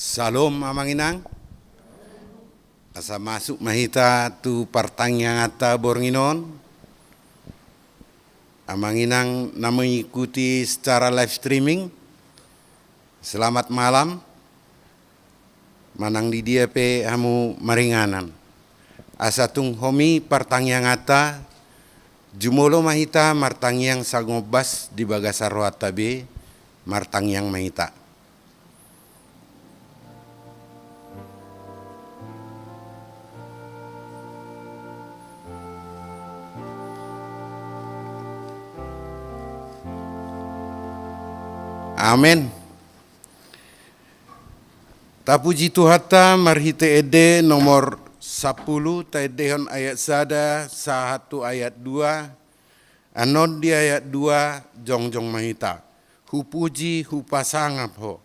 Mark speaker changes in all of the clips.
Speaker 1: Salom amanginang. Asa masuk mahita tu partang ata bornginon. Amanginang na mengikuti secara live streaming. Selamat malam. Manang di dia pe hamu maringanan. Asa tung homi partang ata jumolo mahita martang yang sagobas di bagasar tabe martang yang mahita. Amin. Tapuji Tuhata marhite ede nomor 10 taedehon ayat sada sahatu ayat 2 anon di ayat 2 jongjong mahita. Hupuji hupasangap ho.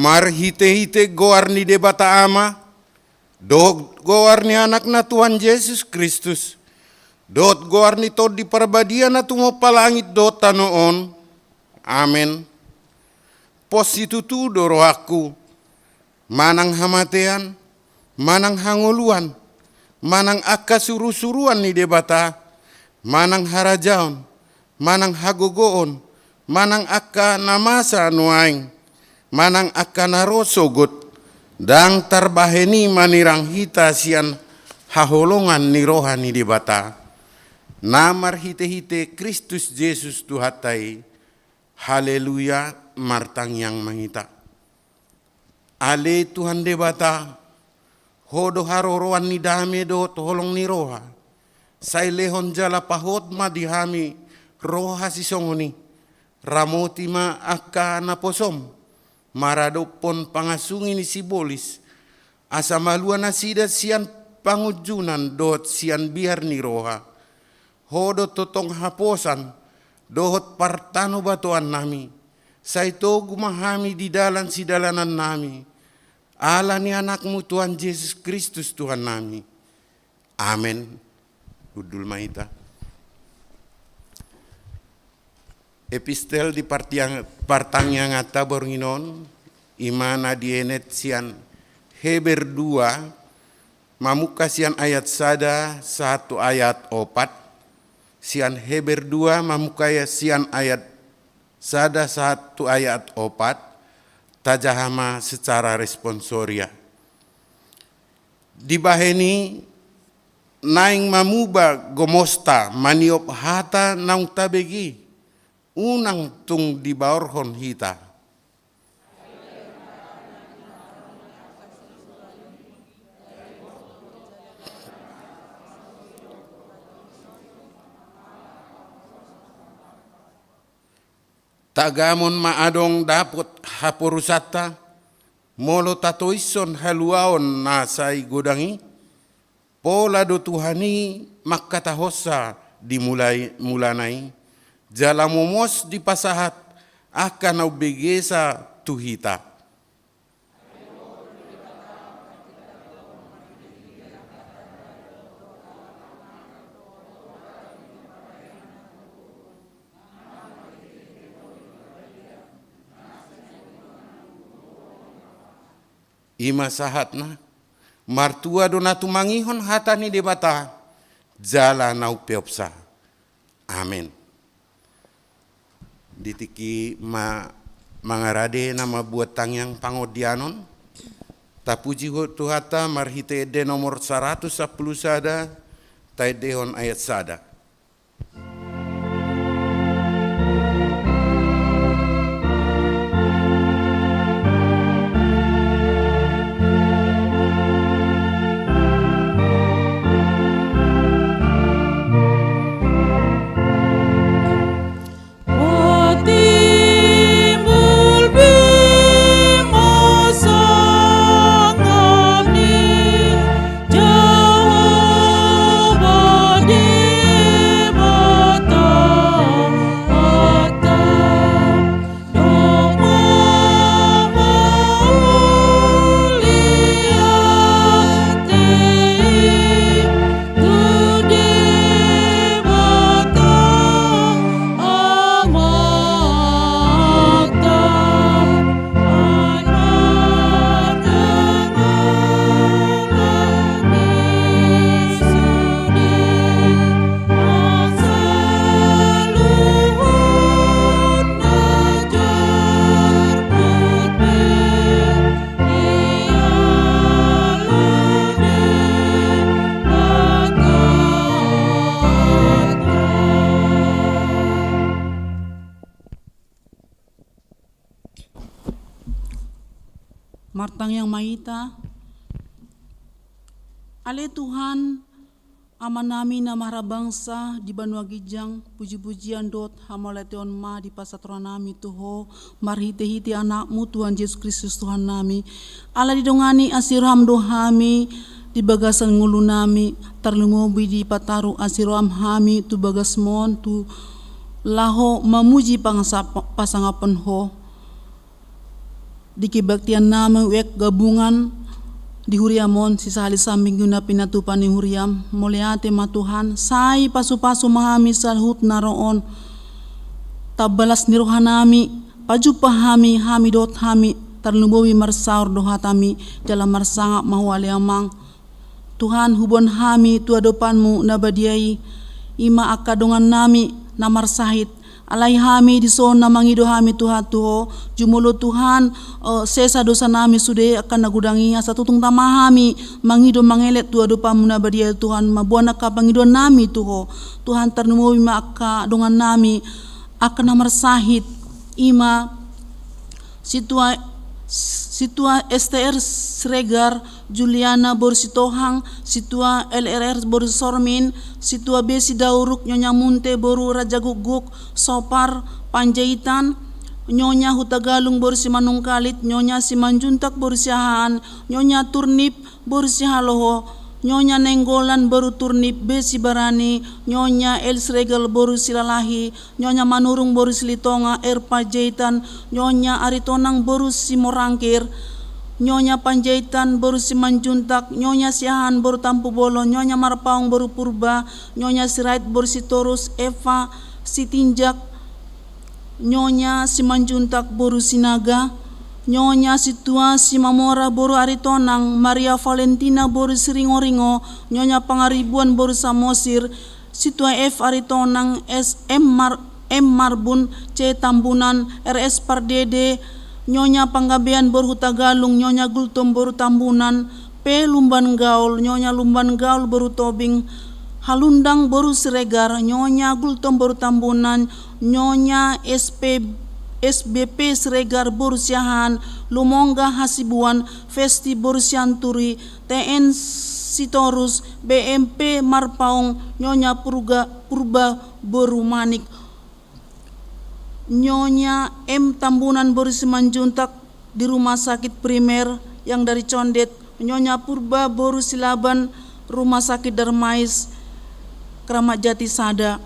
Speaker 1: Marhite-hite goarni debata ama, dot goarni anak na Tuhan Yesus Kristus, dot goarni tod di parbadia na tumo palangit dot tanoon, amen. Positutu doro aku, manang hamatean, manang hangoluan, manang akka suru-suruan ni debata, manang harajaon, manang hagogoon, manang akka namasa nuaing, manang akan narosogot dang tarbaheni manirang hita sian haholongan ni rohani di bata. Namar hite-hite Kristus Yesus Tuhatai. Haleluya martang yang mangita. Ale Tuhan de bata. Hodo haroroan ni dame do tolong ni roha. Sai lehon jala pahot ma dihami roha si songoni. Ramoti ma akka naposom. Maradopon pangasungi ni sibolis asa maluan asida sian pangujunan dot sian biar ni roha hodo totong haposan dohot partano batuan nami saito gumahami di dalan si dalanan nami ala ni anakmu Tuhan Yesus Kristus Tuhan nami amen. Udul mahita epistel di partang yang ngata bornginon imana dienet sian Heber 2 mamuka sian ayat sada satu ayat 4 sian Heber 2 mamuka sian ayat sada satu ayat 4 tajahama secara responsoria dibaheni naing mamuba gomosta maniop hata naung tabegi unang tung di baorhon hita. Tagamon maadong dapot hapurusata, molo tatoison haluaon nasay godangi, pola do Tuhani makatahosa dimulai mulanay, jalamomos di pasahat akan naubigesa tuhita. Ima sahat na martua do natumangihon hatani debata jala nau peopsa. Amin. Ditiki mangarade nama buat tangyang pangodianon tapuji tuhata marhite de nomor 110 sada taidehon ayat sada.
Speaker 2: Martang yang maita, ale Tuhan, ama nami na maharabangsa di Banua Gijang, puji-pujian dot hamaleteon ma di pasatron nami Tuho, marhite-hite anakmu Tuhan Yesus Kristus Tuhan nami, ala didongani asiram dohami, di bagasan ngulu nami, tarlumobi di pataru asiram hami, tu bagasmon, tu laho mamuji pasangapan ho, di kebaktian nama wek gabungan di huriamon sisa halis sambing guna pinatupan ni huriam moliate matuhan sai pasu-pasu mahami salhut naroon tabalas ni rohanami paju pahami hami dot hami tarlubowi marsaur dohatami dalam marsanga mahwali amang Tuhan hubon hami tua depanmu nabadiai ima akadongan nami namar sahit alai hami di sona mangido hami Tuhan Tuho jumulo Tuhan sesa dosa nami sude akan nagudangi asa tutung tamahami mangido mangelet tua dopa munabadia Tuhan mabuana ka pangido nami Tuho Tuhan tarnumowi ma aka dongan nami akan namar sahit ima situa STR Sregar Juliana Borsitohang situa LRR Borsormin situa Besi Dauruk Nyonya Munte Boru Raja Guguk Sopar Panjaitan Nyonya Hutagalung Borsi Manungkalit Nyonya Simanjuntak Borsiahan Nyonya Turnip Borsihaloho Nyonya Nenggolan Boru Turnip Besi Barani Nyonya El Sregal Boru Silalahi Nyonya Manurung Boru Silitonga Erpa Jaitan Nyonya Aritonang Boru Simorangkir Nyonya Panjaitan Boru Simanjuntak Nyonya Siahan Boru Tampu Bolo Nyonya Marpaung Boru Purba Nyonya Sirait Boru Sitorus Eva Sitinjak Nyonya Simanjuntak Boru Sinaga Nyonya Situa Simamora Boru Aritonang Maria Valentina Boru Siringo-ringo Nyonya Pangaribuan Boru Samosir Situa F Aritonang M Marbun C Tambunan RS Pardede Nyonya Panggabean Boru Hutagalung Nyonya Gultom Boru Tambunan P Lumban Gaul Nyonya Lumban Gaul Boru Tobing Halundang Boru Siregar Nyonya Gultom Boru Tambunan Nyonya SBP Sregar Boru Siahan Lumongga Hasibuan Festi Boru Sianturi TN Sitorus BMP Marpaung Nyonya Purba Boru Manik Nyonya M. Tambunan Boris Simanjuntak di Rumah Sakit Primer yang dari Condet, Nyonya Purba Boru Silaban Rumah Sakit Darmais Kramat Jati Sada.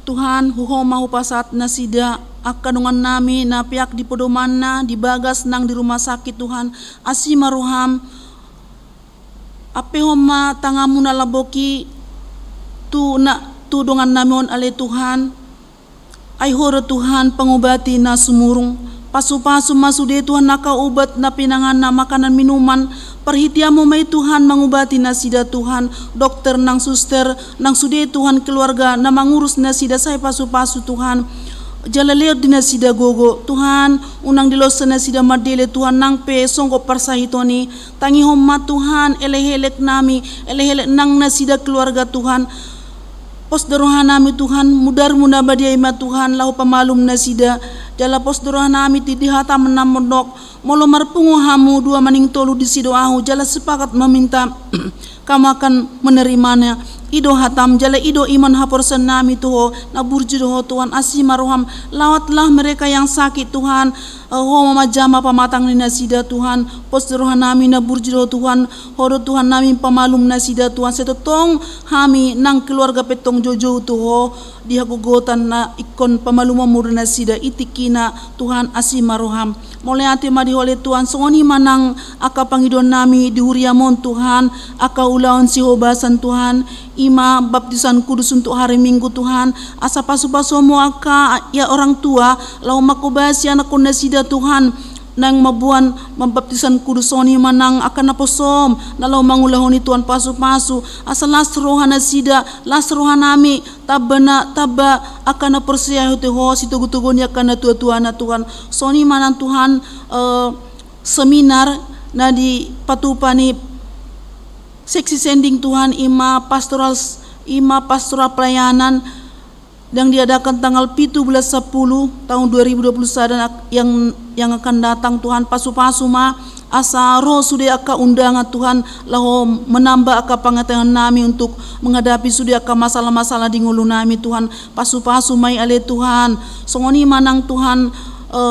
Speaker 2: Tuhan huhoma hupasat nasida akadungan nami na piak di podomana di bagas nang di rumah sakit Tuhan asimaruham ape homa tangamu na laboki tu dongan namon ale Tuhan ay horo Tuhan pangobati na sumurong pasu-pasu masude Tuhan nakaubat na pinangan na makanan minuman perhitiamu may Tuhan mangubati na sida Tuhan dokter nang suster nang sude Tuhan keluarga na mangurus na sida say pasu-pasu Tuhan jalaleo dina sida gogo Tuhan unang dilos na sida madele Tuhan nang pe songko parsahitoni tangi homma Tuhan elehelek nami elehelek nang na sida keluarga Tuhan pos darohan nami Tuhan mudar muna badiay ma Tuhan lahu pamalum na sida jala pos darohan nami tidihata menamondok molo marpungo hamu dua maning tolu di sido ahu jala sepakat meminta kamu akan menerimanya ido hatam jala ido iman haporsen nami tuho na burju doho Tuhan asimaroham lawatlah mereka yang sakit Tuhan ho majama pamatang ni nasida Tuhan pos darohan nami na burju doho Tuhan horo Tuhan nami pamalum nasida Tuhan setotong hami nang keluarga petong jojo tuho dihagogotan na ikon pamaluma murna sida itikina Tuhan asimaroham mulai ate madi oleh Tuhan songoni manang aka pangidon nami di huriamon Tuhan aka ulaon si hobasan Tuhan ima baptisan kudus untuk hari Minggu Tuhan asa pasu-pasu mo aka ya orang tua lau makobasi anak kunda sida Tuhan nang mabuan membaptisan kudusoni manang akan naposom nalau mangulahoni Tuhan pasu-pasu asal lasrohana sida lasrohana nami taba akan napersiahu teho situgu-tugun akan tua-tuana Tuhan soni manang Tuhan seminar na di patupani seksi sending Tuhan ima pastoral pelayanan yang diadakan tanggal 17 10 tahun 2021 yang akan datang Tuhan pasu-pasu ma asa roh sudah aka undangan Tuhan laho menambah aka pengetahuan nami untuk menghadapi sudah aka masalah-masalah di ngulu nami Tuhan pasu-pasu mai ale Tuhan songoni manang Tuhan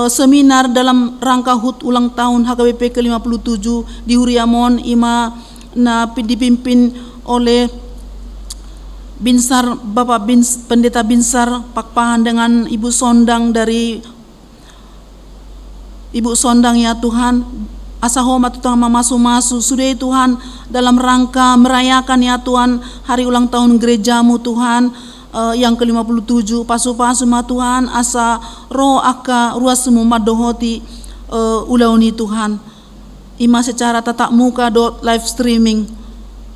Speaker 2: seminar dalam rangka HUT ulang tahun HKBP ke-57 di Huriamon ima na dipimpin oleh Binsar Bapak Pendeta Binsar Pakpahan dengan Ibu Sondang dari Ibu Sondang ya Tuhan asahoma tutang mamasu-masu sudah Tuhan dalam rangka merayakan ya Tuhan hari ulang tahun gerejamu Tuhan yang ke-57 pasu-pasu ma Tuhan asa roh aka ruasmu madohoti ulauni Tuhan ima secara tatap muka live streaming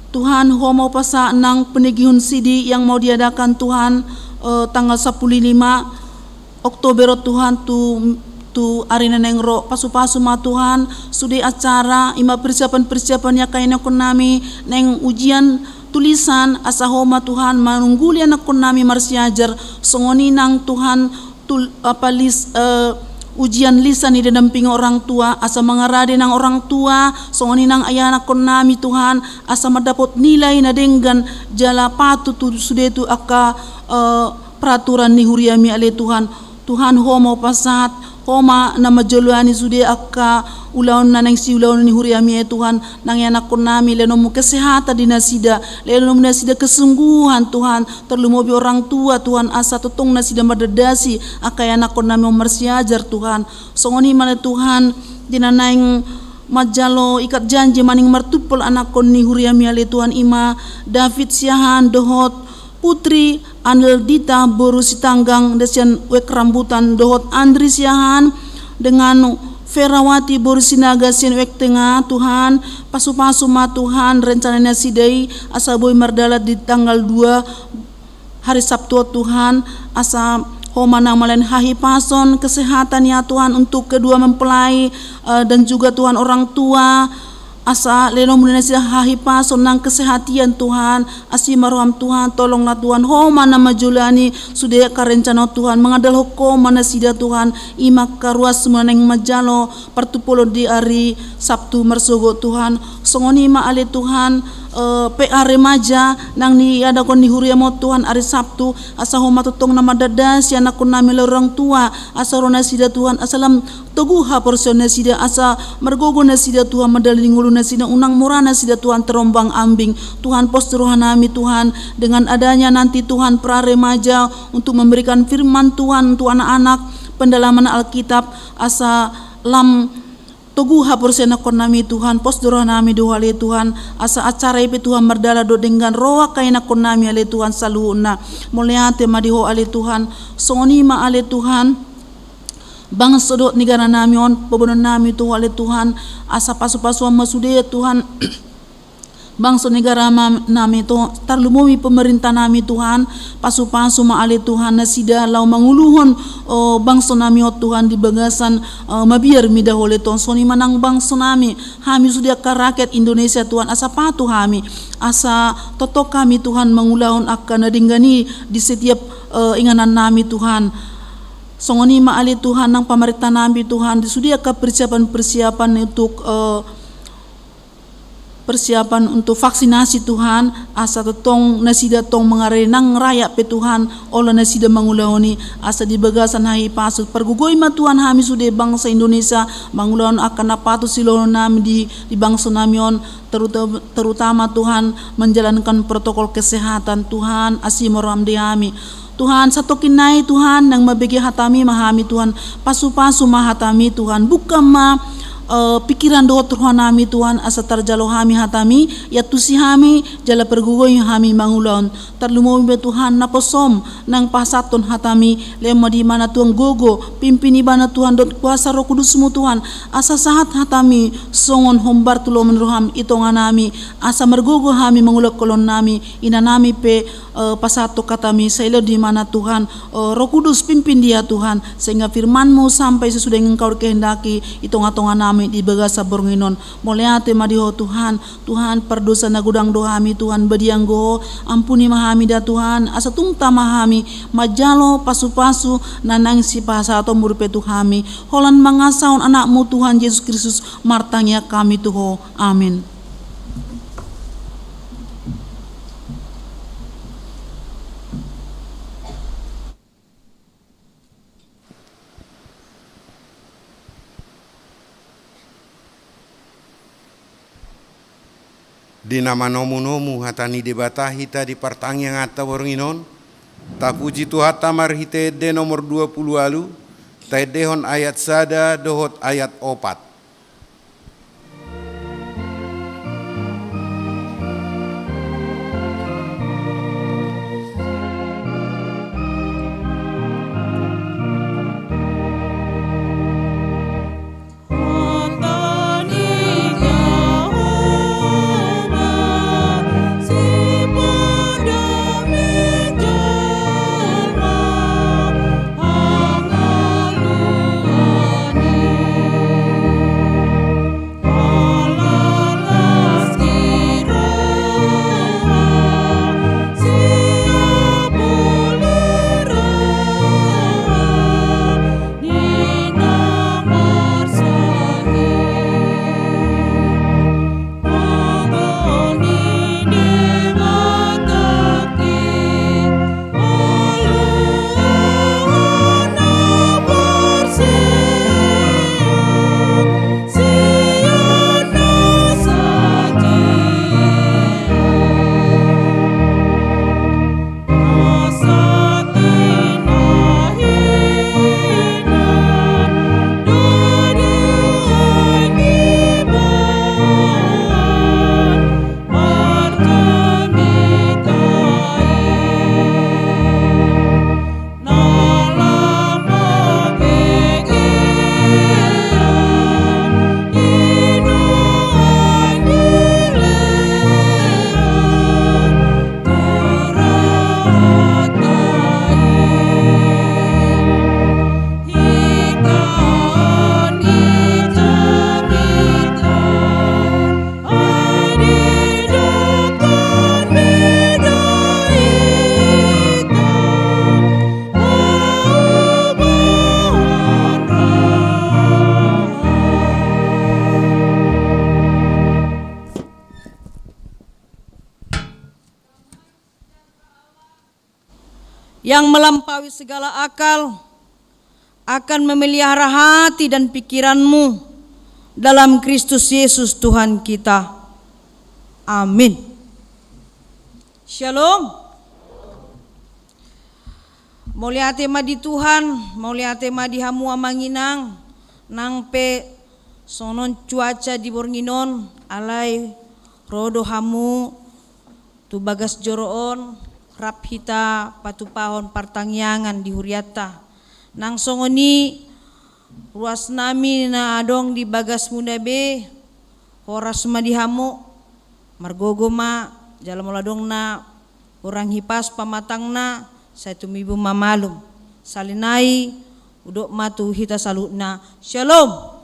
Speaker 2: Tuhan homo pasa nang penegihun CD yang mau diadakan Tuhan tanggal 15 Oktober Tuhan tu arena nengro pasu-pasu ma Tuhan sudah acara ima persiapan-persiapannya kayaknya kon nami neng ujian tulisan asa homa Tuhan manungguli anak kon nami marsiajar songoni nang Tuhan ujian lisan di damping orang tua asa mangarade nang orang tua songoni nang ayana kon nami Tuhan asa mendapat nilai na denggan jala patu tu sudah tu aka peraturan ni huriami ale Tuhan homo pasat homa na majoluani sudah aka ulaon na nang si ulaon ni huriami Tuhan nang anak kon nami lenomu kesehatan di nasida lenomu nasida kesungguhan Tuhan terlumobi orang tua Tuhan asa totong nasida madadasi aka anak kon nami marsiajar Tuhan songoni mana Tuhan dinanaing majalo ikat janji maning martupol anak kon ni huriami ale Tuhan ima David Siahan dohot Putri Anel Dita Boru Sitanggang desian wek rambutan dohot Andri Siahan dengan Ferawati Boru Sinaga sian wek tengah Tuhan pasu-pasu ma Tuhan rencananya sidai asa boy mardalat di tanggal 2 hari Sabtu Tuhan asa homa nang malen hahi pason kesehatan ya Tuhan untuk kedua mempelai dan juga Tuhan orang tua asa leno munena sida hahi pason nang kesehatian Tuhan asimaroham Tuhan tolonglah Tuhan homa na majulani sudah karencana Tuhan mengadal hukum mana sida Tuhan ima karuas meneng majalo partupolo di hari Sabtu mersogo Tuhan songoni ma ale Tuhan PA remaja nang ni ada kon ni huria mo Tuhan hari Sabtu asa homa totong nama dada si anak kon nami orang tua asa rona sida Tuhan asalam togu ha porsiona sida asa margogo na sida Tuhan madali ngulu na sida unang murana sida Tuhan terombang ambing Tuhan pos rohanami Tuhan dengan adanya nanti Tuhan pra remaja untuk memberikan firman Tuhan untuk anak-anak pendalaman Alkitab asa lam togu hapur sena konami Tuhan pos doroh nami dohale Tuhan asa acara ipe Tuhan merdala do dengan roa kaina konami ale Tuhan saluuna muliate madiho ale Tuhan songoni ma ale Tuhan bang sodot negara nami on bobonon nami tu ale Tuhan asa pasu-pasu masude Tuhan bangsa negara nami to tarlumumi pemerintah nami Tuhan pasu-pasu maale Tuhan nasida lau manguluhon bangsa nami o Tuhan di bagasan mabiar mida hole ton soni manang bangsa nami hami sudia ka rakyat Indonesia Tuhan asa patu hami asa totok kami Tuhan mangulahon akan nadinggani di setiap inganan nami Tuhan songoni maale Tuhan nang pamerintah nami Tuhan disudia ka persiapan untuk persiapan untuk vaksinasi Tuhan asa totong nasida tong mengarenang raya pe Tuhan olah nasida mangulahoni asa di bagasan hai pasut pergugoi ma Tuhan hami sude bangsa Indonesia mangulahon akan napatu silono nami di bangsa namion terutama Tuhan menjalankan protokol kesehatan Tuhan asimoram diami Tuhan satokin nai Tuhan nang mabegi hatami mahami Tuhan pasu-pasu mahatami Tuhan bukan ma pikiran doa Tuhan nami Tuhan asa tarjalo hami hatami ya tusi hami jala pergugoy hami mangulon tarlumo be Tuhan naposom nang pasaton hatami lema di mana Tuhan gogo pimpini bana Tuhan dot kuasa Roh Kudusmu Tuhan asa sahat hatami songon hombar tulo menroham itongan nami asa mergogo hami mangulok kolon nami ina nami pe pasato katami sailo di mana Tuhan Roh Kudus pimpin dia Tuhan sehingga firman-Mu sampai sesudah Engkau kehendaki itonga-tonga nami di bagasa bornginon moleate madiho Tuhan perdosa na gudang dohami Tuhan badiang go ampuni mahami da Tuhan asa tungta mahami majalo pasu-pasu nanang si pasato murupe Tuhami holan mangasaon anakmu Tuhan Yesus Kristus martangnya kami Tuho amin.
Speaker 1: Di nama nomu-nomu hatani debata hita di partang yang ata waringinon ta puji tu hata marhite de nomor 20 alu ta dehon ayat sada dohot ayat opat.
Speaker 3: yang melampaui segala akal akan memelihara hati dan pikiranmu dalam Kristus Yesus Tuhan kita. Amin. Shalom. Mulia tema di Tuhan, mulia tema di hamua manginang, nang pe sonon cuaca di Bornginon, alai rodo hamu tu bagas joroon, rap hita patu pahon partangyangan di Huriata. Nang songoni ruas nami na adong di bagas munda be, horas ma di hamu, margogo ma, jalan moladong na orang hipas pamatang na, saya tumibu mamalum salinai udok matu hita salutna. Shalom.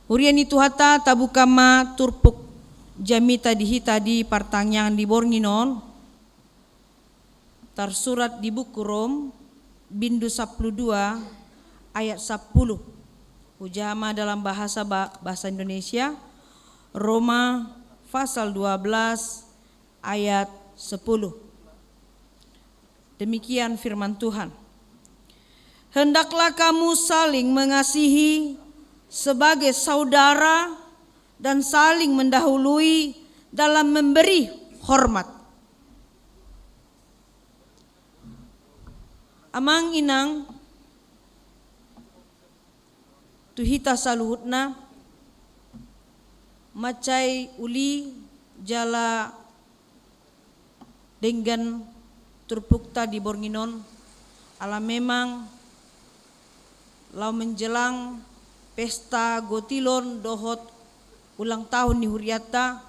Speaker 3: Hurian itu hata tabuka ma turpuk jamita di hita di partangyangan di Bornginon tersurat di buku Rom bindu 12 ayat 10. Ujama dalam bahasa Indonesia, Roma pasal 12 ayat 10. Demikian firman Tuhan. Hendaklah kamu saling mengasihi sebagai saudara dan saling mendahului dalam memberi hormat. Amang inang tuhita saluhutna macai uli jala dengan turpukta di Bornginon ala memang lau menjelang pesta gotilon dohot ulang tahun di Huriata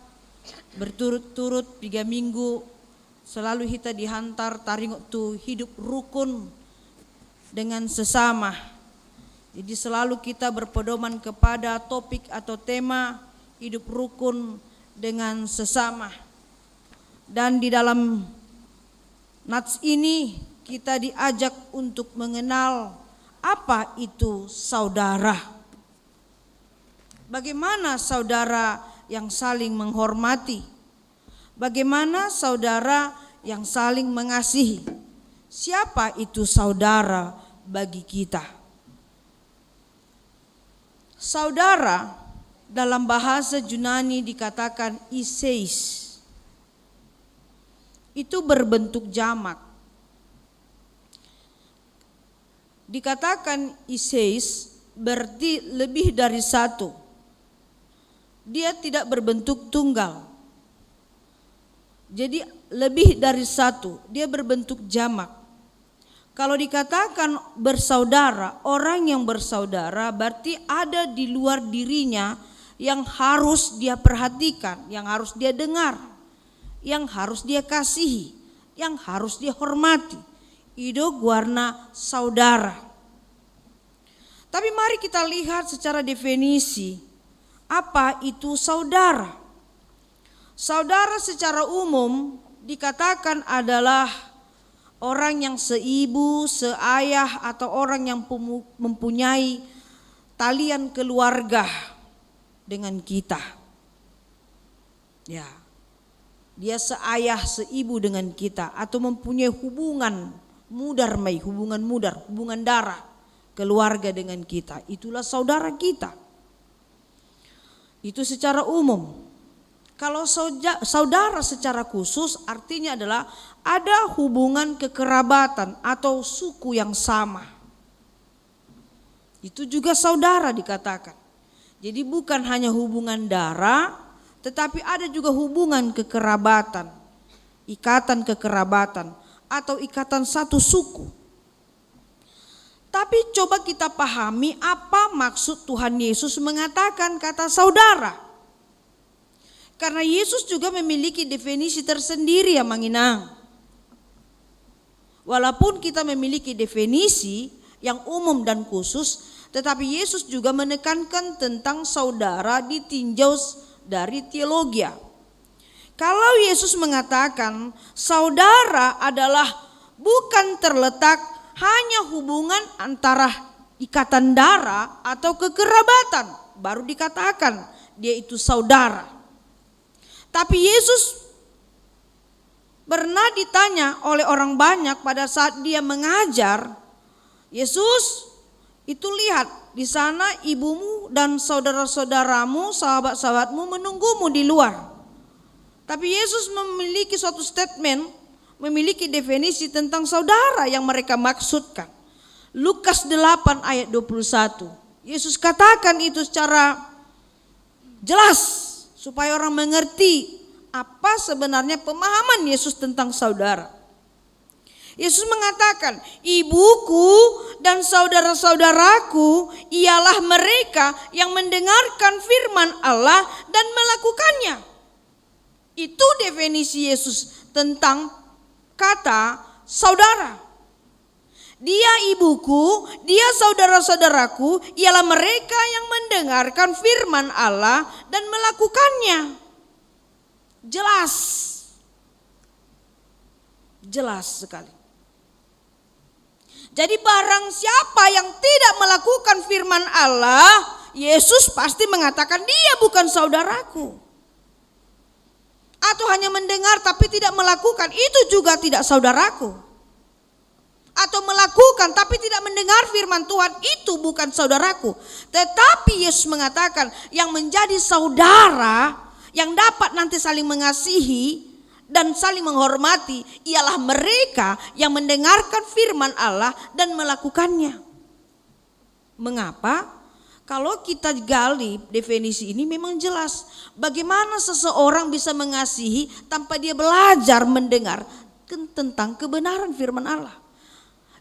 Speaker 3: berturut-turut 3 minggu selalu kita dihantar taringok tu hidup rukun dengan sesama. Jadi selalu kita berpedoman kepada topik atau tema hidup rukun dengan sesama. Dan di dalam nats ini kita diajak untuk mengenal apa itu saudara. Bagaimana saudara yang saling menghormati? Bagaimana saudara yang saling mengasihi? Siapa itu saudara bagi kita? Saudara dalam bahasa Yunani dikatakan iseis. Itu berbentuk jamak. Dikatakan iseis berarti lebih dari satu. Dia tidak berbentuk tunggal. Jadi lebih dari satu, dia berbentuk jamak. Kalau dikatakan bersaudara, orang yang bersaudara berarti ada di luar dirinya yang harus dia perhatikan, yang harus dia dengar, yang harus dia kasihi, yang harus dia hormati. Itu warna saudara. Tapi mari kita lihat secara definisi apa itu saudara. Saudara secara umum dikatakan adalah orang yang seibu, seayah atau orang yang mempunyai talian keluarga dengan kita. Ya. Dia seayah, seibu dengan kita atau mempunyai hubungan hubungan darah, keluarga dengan kita. Itulah saudara kita. Itu secara umum. Kalau saudara secara khusus artinya adalah ada hubungan kekerabatan atau suku yang sama. Itu juga saudara dikatakan. Jadi bukan hanya hubungan darah, tetapi ada juga hubungan kekerabatan, ikatan kekerabatan atau ikatan satu suku. Tapi coba kita pahami apa maksud Tuhan Yesus mengatakan kata saudara. Karena Yesus juga memiliki definisi tersendiri ya manginang. Walaupun kita memiliki definisi yang umum dan khusus, tetapi Yesus juga menekankan tentang saudara ditinjau dari teologi. Kalau Yesus mengatakan saudara adalah bukan terletak hanya hubungan antara ikatan darah atau kekerabatan, baru dikatakan dia itu saudara. Tapi Yesus Pernah ditanya oleh orang banyak pada saat dia mengajar, Yesus, itu lihat di sana ibumu dan saudara-saudaramu, sahabat-sahabatmu menunggumu di luar. Tapi Yesus memiliki suatu statement, memiliki definisi tentang saudara yang mereka maksudkan. Lukas 8 ayat 21. Yesus katakan itu secara jelas supaya orang mengerti apa sebenarnya pemahaman Yesus tentang saudara. Yesus mengatakan, ibuku dan saudara-saudaraku ialah mereka yang mendengarkan firman Allah dan melakukannya. Itu definisi Yesus tentang kata saudara. Dia ibuku, dia saudara-saudaraku ialah mereka yang mendengarkan firman Allah dan melakukannya. Jelas sekali. Jadi barang siapa yang tidak melakukan firman Allah, Yesus pasti mengatakan dia bukan saudaraku. Atau hanya mendengar tapi tidak melakukan, itu juga tidak saudaraku. Atau melakukan tapi tidak mendengar firman Tuhan, itu bukan saudaraku. Tetapi Yesus mengatakan yang menjadi saudara, yang dapat nanti saling mengasihi dan saling menghormati ialah mereka yang mendengarkan firman Allah dan melakukannya. Mengapa? Kalau kita gali definisi ini memang jelas. Bagaimana seseorang bisa mengasihi tanpa dia belajar mendengar tentang kebenaran firman Allah.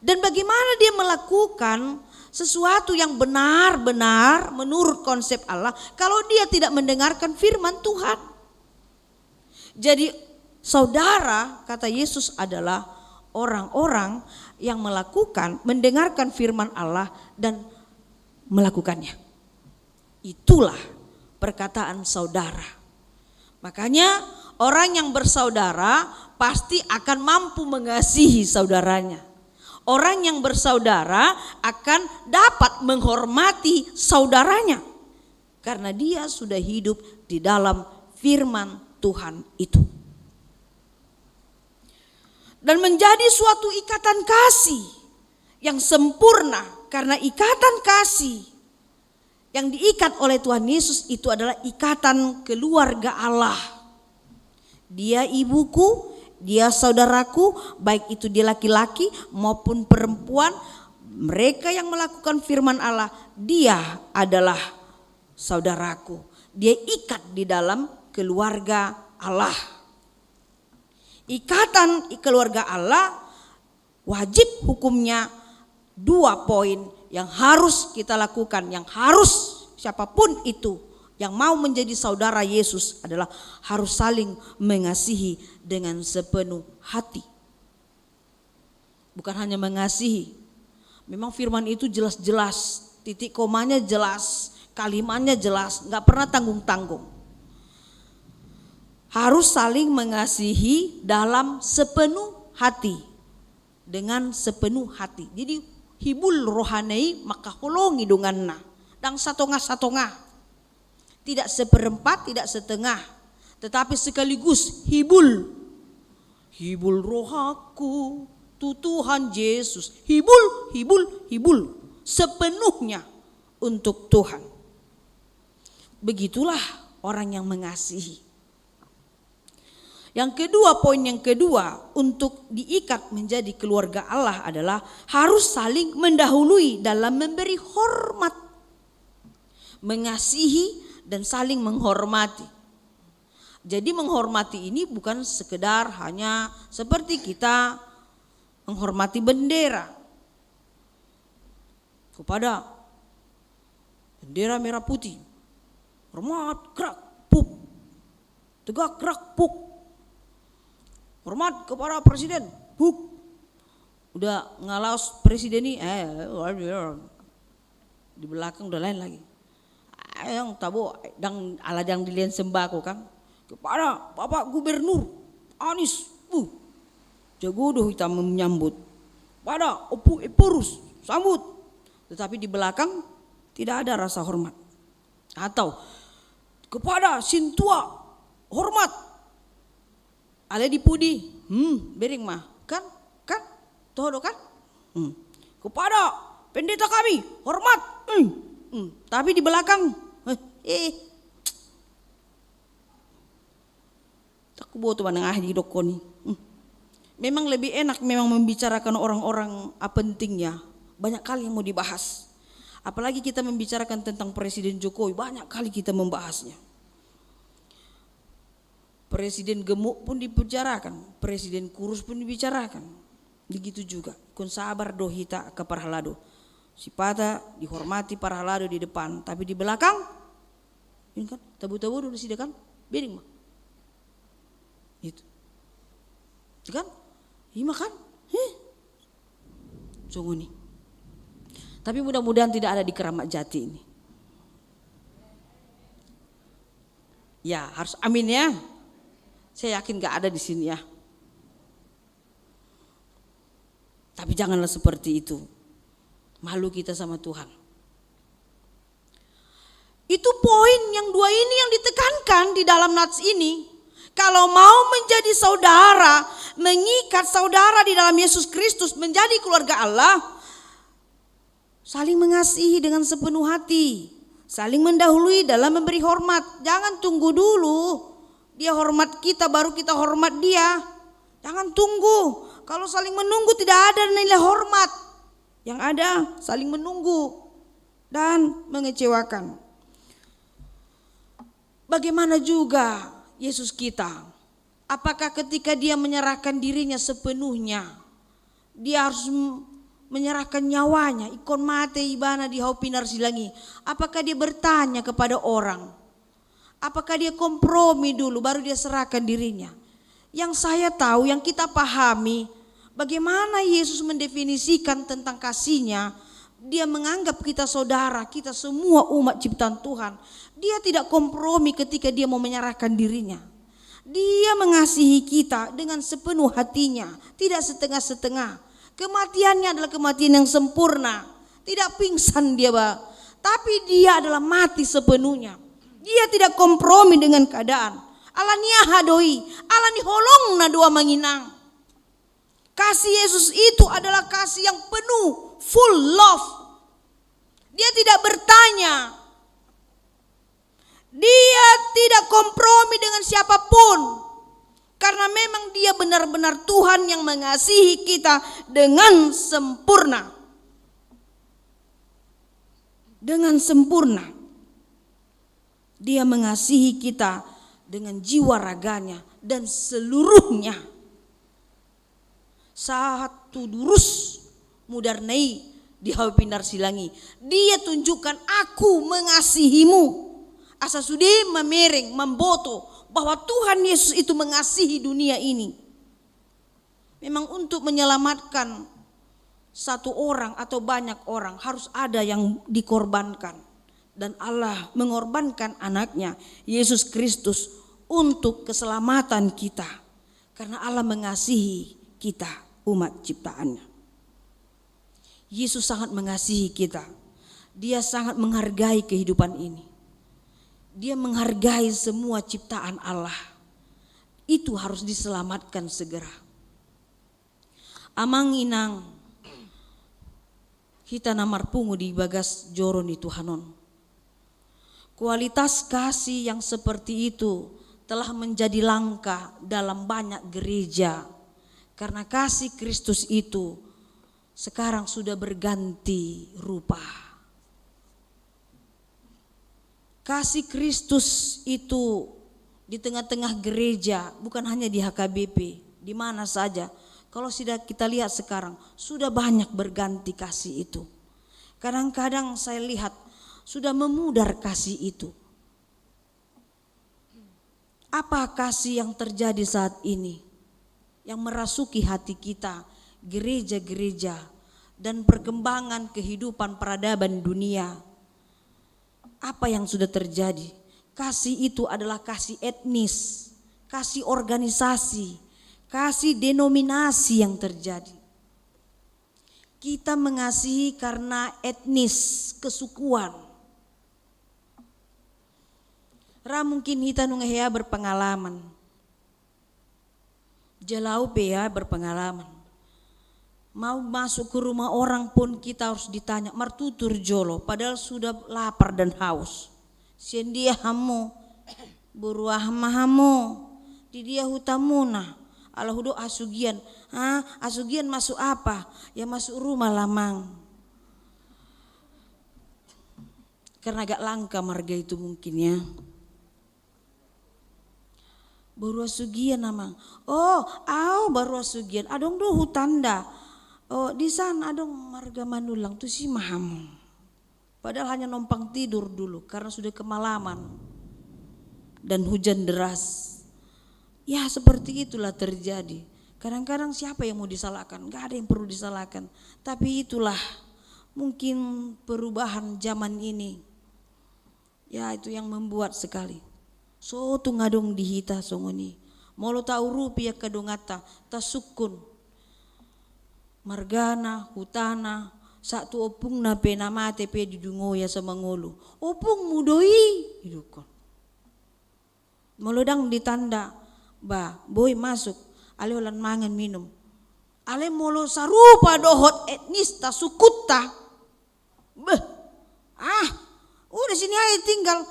Speaker 3: Dan bagaimana dia melakukan sesuatu yang benar-benar menurut konsep Allah kalau dia tidak mendengarkan firman Tuhan. Jadi saudara, kata Yesus, adalah orang-orang yang mendengarkan firman Allah dan melakukannya. Itulah perkataan saudara. Makanya orang yang bersaudara pasti akan mampu mengasihi saudaranya. Orang yang bersaudara akan dapat menghormati saudaranya karena dia sudah hidup di dalam firman Tuhan itu. Dan menjadi suatu ikatan kasih yang sempurna, karena ikatan kasih yang diikat oleh Tuhan Yesus itu adalah ikatan keluarga Allah. Dia ibuku, dia saudaraku, baik itu dia laki-laki maupun perempuan, mereka yang melakukan firman Allah, dia adalah saudaraku. Dia ikat di dalam keluarga Allah. Ikatan keluarga Allah wajib hukumnya 2 poin yang harus kita lakukan, yang harus siapapun itu yang mau menjadi saudara Yesus adalah harus saling mengasihi dengan sepenuh hati. Bukan hanya mengasihi. Memang firman itu jelas-jelas, titik komanya jelas, kalimatnya jelas, gak pernah tanggung-tanggung. Harus saling mengasihi dalam sepenuh hati. Dengan sepenuh hati. Jadi hibul rohanei maka holongi dunganna. Dan satongah-satongah. Tidak seperempat, tidak setengah, tetapi sekaligus hibul. Hibul rohaku, tu Tuhan Yesus. Hibul, hibul, hibul. Sepenuhnya untuk Tuhan. Begitulah orang yang mengasihi. Yang kedua, poin yang kedua untuk diikat menjadi keluarga Allah adalah harus saling mendahului dalam memberi hormat. Mengasihi dan saling menghormati. Jadi menghormati ini bukan sekedar hanya seperti kita menghormati bendera. Kepada bendera merah putih, hormat kerak puk, tegak kerak puk. Hormat kepada presiden, puk. Udah ngalaus presiden ini, di belakang udah lain lagi. Yang tabu dan ala yang dilihat sembako kan kepada Bapak Gubernur Anies, jago kita menyambut. Pada Opu Epurus sambut, tetapi di belakang tidak ada rasa hormat. Atau kepada Sintua hormat, Ale dipudi, bering mah, kan, todo kan, kepada pendeta kami hormat, tapi di belakang, tak butuh menengah di dokoni. Memang lebih enak memang membicarakan orang-orang pentingnya, banyak kali yang mau dibahas. Apalagi kita membicarakan tentang Presiden Jokowi, banyak kali kita membahasnya. Presiden gemuk pun dibicarakan, presiden kurus pun dibicarakan. Begitu juga, kun sabar dohita ke parhalado. Si pata dihormati parhalado di depan, tapi di belakang, ini kan tabu-tabu dulu sih kan, bering mah. Itu kan, iya kan, sungguh nih. Tapi mudah-mudahan tidak ada di Keramat Jati ini. Ya harus amin ya. Saya yakin gak ada di sini ya. Tapi janganlah seperti itu. Malu kita sama Tuhan. Itu poin yang dua ini yang ditekankan di dalam nats ini. Kalau mau menjadi saudara, mengikat saudara di dalam Yesus Kristus, menjadi keluarga Allah, saling mengasihi dengan sepenuh hati, saling mendahului dalam memberi hormat. Jangan tunggu dulu dia hormat kita baru kita hormat dia. Jangan tunggu. Kalau saling menunggu tidak ada nilai hormat. Yang ada saling menunggu dan mengecewakan. Bagaimana juga Yesus kita? Apakah ketika dia menyerahkan dirinya sepenuhnya, dia harus menyerahkan nyawanya, ikon mate ibana di haupinar silangi? Apakah dia bertanya kepada orang? Apakah dia kompromi dulu baru dia serahkan dirinya? Yang saya tahu, yang kita pahami, bagaimana Yesus mendefinisikan tentang kasihnya. Dia menganggap kita saudara, kita semua umat ciptaan Tuhan. Dia tidak kompromi ketika dia mau menyerahkan dirinya. Dia mengasihi kita dengan sepenuh hatinya, tidak setengah-setengah. Kematiannya adalah kematian yang sempurna. Tidak pingsan dia, tapi dia adalah mati sepenuhnya. Dia tidak kompromi dengan keadaan. Alania hadoi, alani holong na dua manginang. Kasih Yesus itu adalah kasih yang penuh, full love. Dia tidak bertanya. Dia tidak kompromi dengan siapapun. Karena memang dia benar-benar Tuhan yang mengasihi kita dengan sempurna. Dengan sempurna. Dia mengasihi kita dengan jiwa raganya dan seluruhnya. Satu durus mudarnai di haupinar silangi. Dia tunjukkan aku mengasihimu. Asa sudah memereng, memboto bahwa Tuhan Yesus itu mengasihi dunia ini. Memang untuk menyelamatkan satu orang atau banyak orang harus ada yang dikorbankan. Dan Allah mengorbankan anaknya Yesus Kristus untuk keselamatan kita. Karena Allah mengasihi kita umat ciptaannya. Yesus sangat mengasihi kita. Dia sangat menghargai kehidupan ini. Dia menghargai semua ciptaan Allah. Itu harus diselamatkan segera. Amang inang kita namar pungu di bagas joron itu hanon. Kualitas kasih yang seperti itu telah menjadi langka dalam banyak gereja. Karena kasih Kristus itu sekarang sudah berganti rupa. Kasih Kristus itu di tengah-tengah gereja, bukan hanya di HKBP, di mana saja. Kalau sudah kita lihat sekarang, sudah banyak berganti kasih itu. Kadang-kadang saya lihat sudah memudar kasih itu. Apa kasih yang terjadi saat ini yang merasuki hati kita, gereja-gereja dan perkembangan kehidupan peradaban dunia? Apa yang sudah terjadi? Kasih itu adalah kasih etnis, kasih organisasi, kasih denominasi yang terjadi. Kita mengasihi karena etnis, kesukuan. Mungkin kita nungehya berpengalaman. Jelau pe ya berpengalaman. Mau masuk ke rumah orang pun kita harus ditanya martutur jolo padahal sudah lapar dan haus. Sendia hamu buruah mahamu di dia hutamuna ala hudo asugian. Asugian masuk apa? Ya masuk rumah lamang. Karena agak langka marga itu mungkin ya. Baru asugian namang. Baru asugian. Adong do hutanda. Di sana adong marga manulang tuh si maham. Padahal hanya numpang tidur dulu karena sudah kemalaman dan hujan deras. Ya seperti itulah terjadi. Kadang-kadang siapa yang mau disalahkan? Gak ada yang perlu disalahkan. Tapi itulah mungkin perubahan zaman ini. Ya itu yang membuat sekali. So tu ngadong dihita songoni. Molo tau rupiah kadongata tasukun. Margana, hutana, satu opung na penama tepe didungo ya sama ngolu. Opung mudoi hidukon. Molodang ditanda, boy masuk, ale ulan mangan minum. Ale molo sarupa dohot etnis ta sukutta. Udah sini aja tinggal,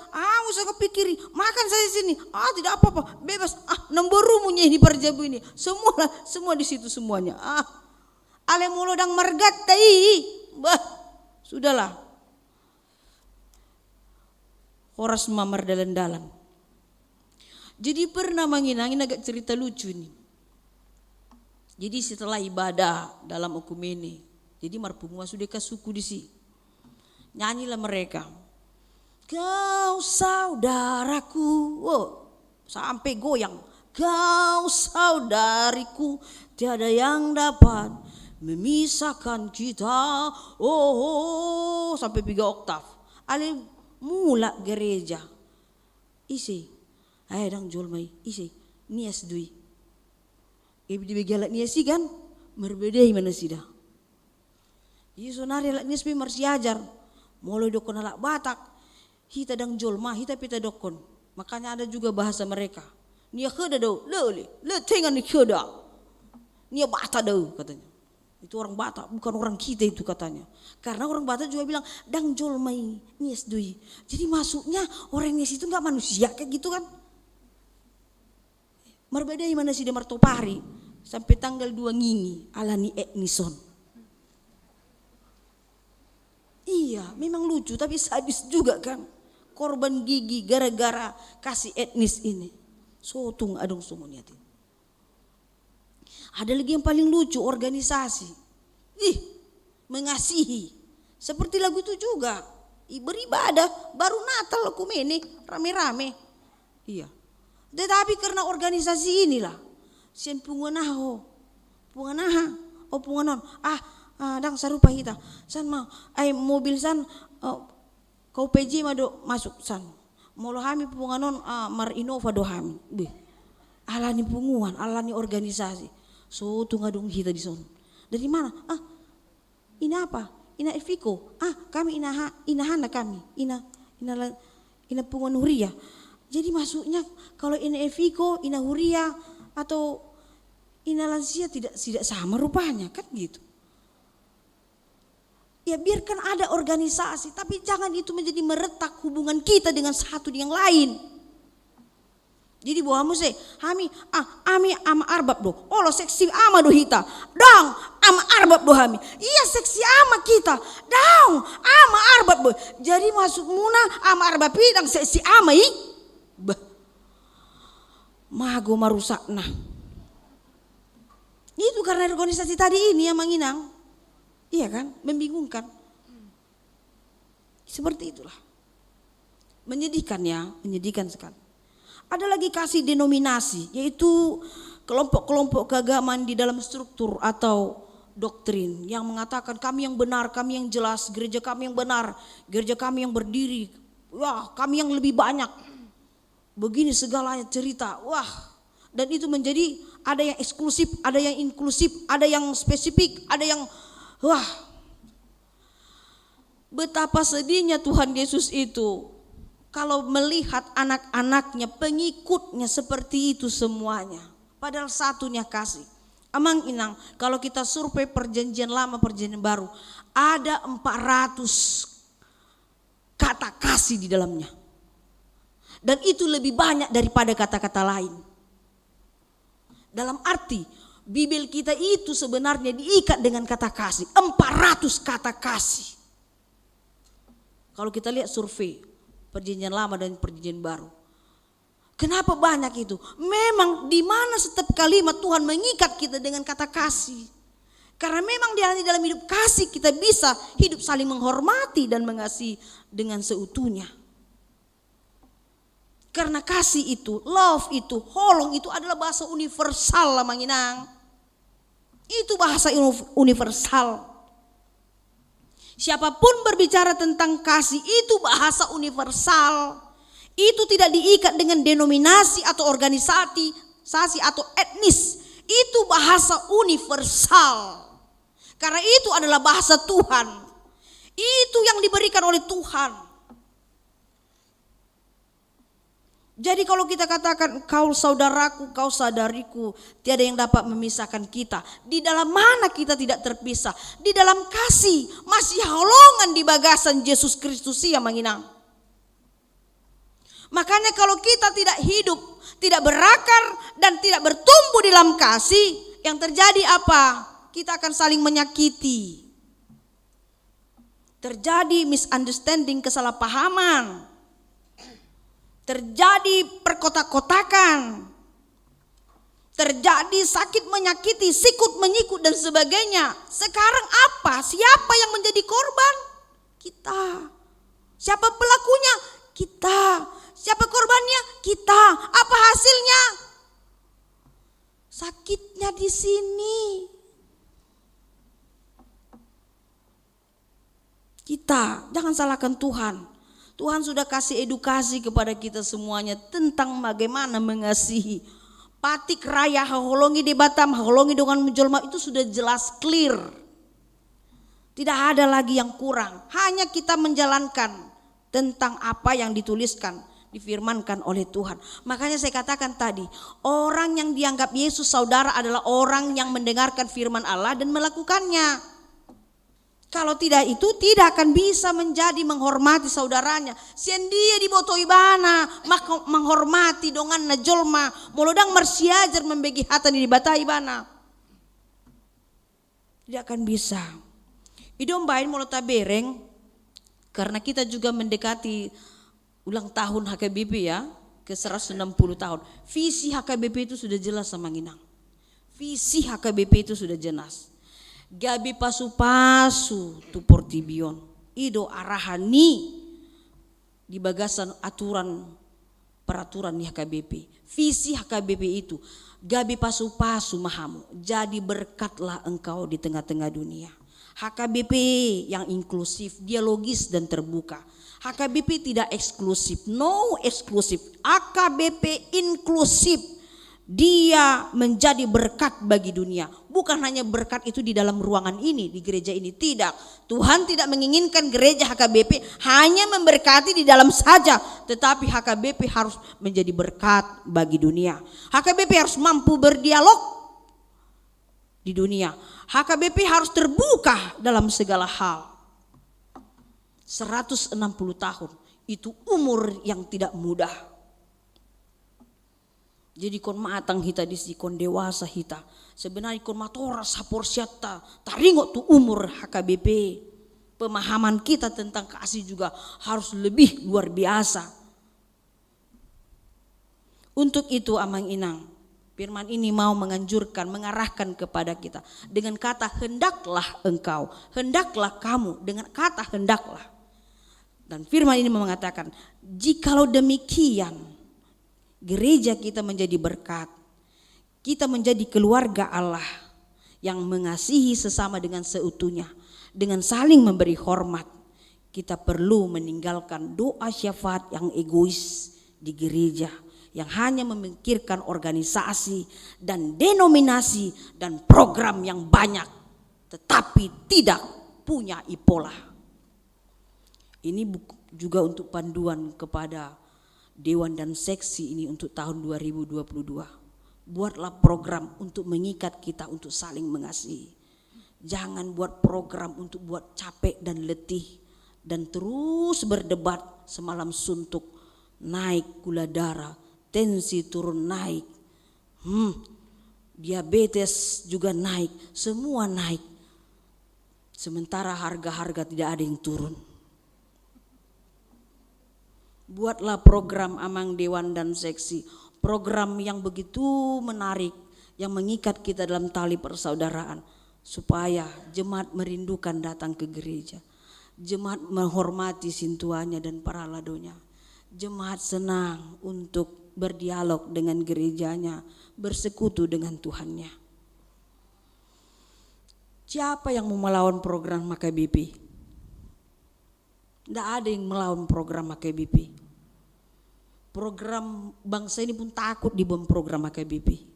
Speaker 3: usah kepikiri, makan saja sini, tidak apa-apa, bebas, nemboru munyi di perjabu ini, semua di situ semuanya, ale mulodang margat tai, sudahlah, horas mamar dalan-dalan. Jadi pernah manginangin agak cerita lucu nih. Jadi setelah ibadah dalam okumene, jadi marpumua sudah ke suku di sini, nyanyilah mereka. Kau saudaraku, sampai goyang. Kau saudariku, tiada yang dapat memisahkan kita. Sampai 3 oktav. Ale mula gereja. Isi, dang jual mai. Isi, nias dui. Ibu dibegalat nias sih kan, berbeda mana sih dah. Yesus nari lak nias pi marsi ajar. Mulai dokon alak Batak. Hita dang jolma, hita pita dokon. Makanya ada juga bahasa mereka. Nia keda do, le tengan ni keda. Nia Bata do katanya. Itu orang Batak, bukan orang kita itu katanya. Karena orang Batak juga bilang dang jolmai nias dui. Jadi masuknya orang nias itu enggak manusia kayak gitu kan. Merbedai mana sih martopari sampai tanggal 2 ngingi alani etnison. Iya, memang lucu tapi sadis juga kan. Korban gigi gara-gara kasih etnis ini. Sotung adong semuanya. Ada lagi yang paling lucu, organisasi. Mengasihi. Seperti lagu itu juga. Beribadah, baru Natal aku ini rame-rame. Iya. Tetapi karena organisasi inilah, sian pungunaho. Punganon. Dang sarupa hita. San mau mobil san kau PJ mado masuk san. Molo hami punganon mar Innova do hami. Alani punguan, alani organisasi. So tungadong hita di son. Dari mana? Ina apa? Ina Eviko. Kami inahana kami. Ina punguan huria. Jadi masuknya kalau ina Eviko, ina huria atau ina lansia tidak sama rupanya kan gitu. Ya biarkan ada organisasi, tapi jangan itu menjadi meretak hubungan kita dengan satu dengan lain. Jadi bohamu se, ami ama arbab do, seksi ama do hita, dong ama arbab do hami. Iya seksi ama kita, dong ama arbab do. Jadi masuk muna ama arbab pidang seksi ama mago marusak nah. Itu karena organisasi tadi ini yang menginang. Iya kan, membingungkan. Seperti itulah. Menyedihkan ya, menyedihkan sekali. Ada lagi kasih denominasi, yaitu kelompok-kelompok keagamaan di dalam struktur atau doktrin yang mengatakan kami yang benar, kami yang jelas, gereja kami yang benar, gereja kami yang berdiri, wah kami yang lebih banyak. Begini segalanya cerita, wah. Dan itu menjadi ada yang eksklusif, ada yang inklusif, ada yang spesifik, ada yang wah, betapa sedihnya Tuhan Yesus itu kalau melihat anak-anaknya, pengikutnya seperti itu semuanya. padahal satunya kasih. Amang inang, kalau kita survei perjanjian lama perjanjian baru, ada 400 kata kasih di dalamnya. Dan itu lebih banyak daripada kata-kata lain. Dalam arti Bibel kita itu sebenarnya diikat dengan kata kasih, 400 kata kasih. Kalau kita lihat survei perjanjian lama dan perjanjian baru. Kenapa banyak itu? Memang di mana setiap kalimat Tuhan mengikat kita dengan kata kasih. Karena memang di dalam hidup kasih kita bisa hidup saling menghormati dan mengasihi dengan seutuhnya. Karena kasih itu, love itu, holong itu adalah bahasa universal lah Manginang. Itu bahasa universal. Siapapun berbicara tentang kasih itu bahasa universal. Itu tidak diikat dengan denominasi atau organisasi atau etnis. Itu bahasa universal. Karena itu adalah bahasa Tuhan. Itu yang diberikan oleh Tuhan. Jadi kalau kita katakan kau saudaraku, kau saudariku, tiada yang dapat memisahkan kita. Di dalam mana kita tidak terpisah? Di dalam kasih, masih holongan di bagasan Yesus Kristus ya Manginang. Makanya kalau kita tidak hidup, tidak berakar dan tidak bertumbuh dalam kasih, yang terjadi apa? Kita akan saling menyakiti. Terjadi misunderstanding, kesalahpahaman. Terjadi perkotak-kotakan. Terjadi sakit menyakiti, sikut menyikut dan sebagainya. Sekarang apa? Siapa yang menjadi korban? Kita. Siapa pelakunya? Kita. Siapa korbannya? Kita. Apa hasilnya? Sakitnya di sini. Kita. Jangan salahkan Tuhan. Tuhan sudah kasih edukasi kepada kita semuanya tentang bagaimana mengasihi. Patik raya haholongi di Batam, haholongi dengan menjelma itu sudah jelas clear. Tidak ada lagi yang kurang. Hanya kita menjalankan tentang apa yang dituliskan, difirmankan oleh Tuhan. Makanya saya katakan tadi, orang yang dianggap Yesus saudara adalah orang yang mendengarkan firman Allah dan melakukannya. Kalau tidak itu tidak akan bisa menjadi menghormati saudaranya. Sien dia dibotoi bana, menghormati dongan na jolma, molodang marsiajar membagi hatan di batai bana. Tidak akan bisa. Idom bain molota bereng karena kita juga mendekati ulang tahun HKBP ya, ke 160 tahun. Visi HKBP itu sudah jelas sama Nginang. Visi HKBP itu sudah jelas. Gabi pasu-pasu tu portibion. Ido arahani di bagasan peraturan di HKBP. Visi HKBP itu gabi pasu-pasu mahamu. Jadi berkatlah engkau di tengah-tengah dunia. HKBP yang inklusif, dialogis dan terbuka. HKBP tidak eksklusif, no eksklusif. HKBP inklusif. Dia menjadi berkat bagi dunia. Bukan hanya berkat itu di dalam ruangan ini, di gereja ini. Tidak. Tuhan tidak menginginkan gereja HKBP hanya memberkati di dalam saja. Tetapi HKBP harus menjadi berkat bagi dunia. HKBP harus mampu berdialog di dunia. HKBP harus terbuka dalam segala hal. 160 tahun itu umur yang tidak mudah. Jadi kon matang hita disi, kon dewasa hita. Sebenarnya kon matora sapor syata. Taringo tu umur HKBP. Pemahaman kita tentang kasih juga harus lebih luar biasa. Untuk itu Amang Inang, firman ini mau menganjurkan, mengarahkan kepada kita. Dengan kata hendaklah engkau, hendaklah kamu, dengan kata hendaklah. Dan firman ini mengatakan, jikalau demikian, gereja kita menjadi berkat. Kita menjadi keluarga Allah yang mengasihi sesama dengan seutuhnya. Dengan saling memberi hormat. Kita perlu meninggalkan doa syafaat yang egois di gereja. Yang hanya memikirkan organisasi dan denominasi dan program yang banyak. Tetapi tidak punya ipolah. Ini juga untuk panduan kepada Dewan dan seksi ini untuk tahun 2022. buatlah program untuk mengikat kita untuk saling mengasihi. Jangan buat program untuk buat capek dan letih dan terus berdebat semalam suntuk, naik gula darah, tensi turun naik, diabetes juga naik, semua naik. Sementara harga-harga tidak ada yang turun. Buatlah program Amang Dewan dan Seksi, program yang begitu menarik, yang mengikat kita dalam tali persaudaraan, supaya jemaat merindukan datang ke gereja, jemaat menghormati sintuanya dan para ladonya, jemaat senang untuk berdialog dengan gerejanya, bersekutu dengan Tuhannya. Siapa yang mau melawan program KBP? Tidak ada yang melawan program KBP. Program bangsa ini pun takut dibom program KBP.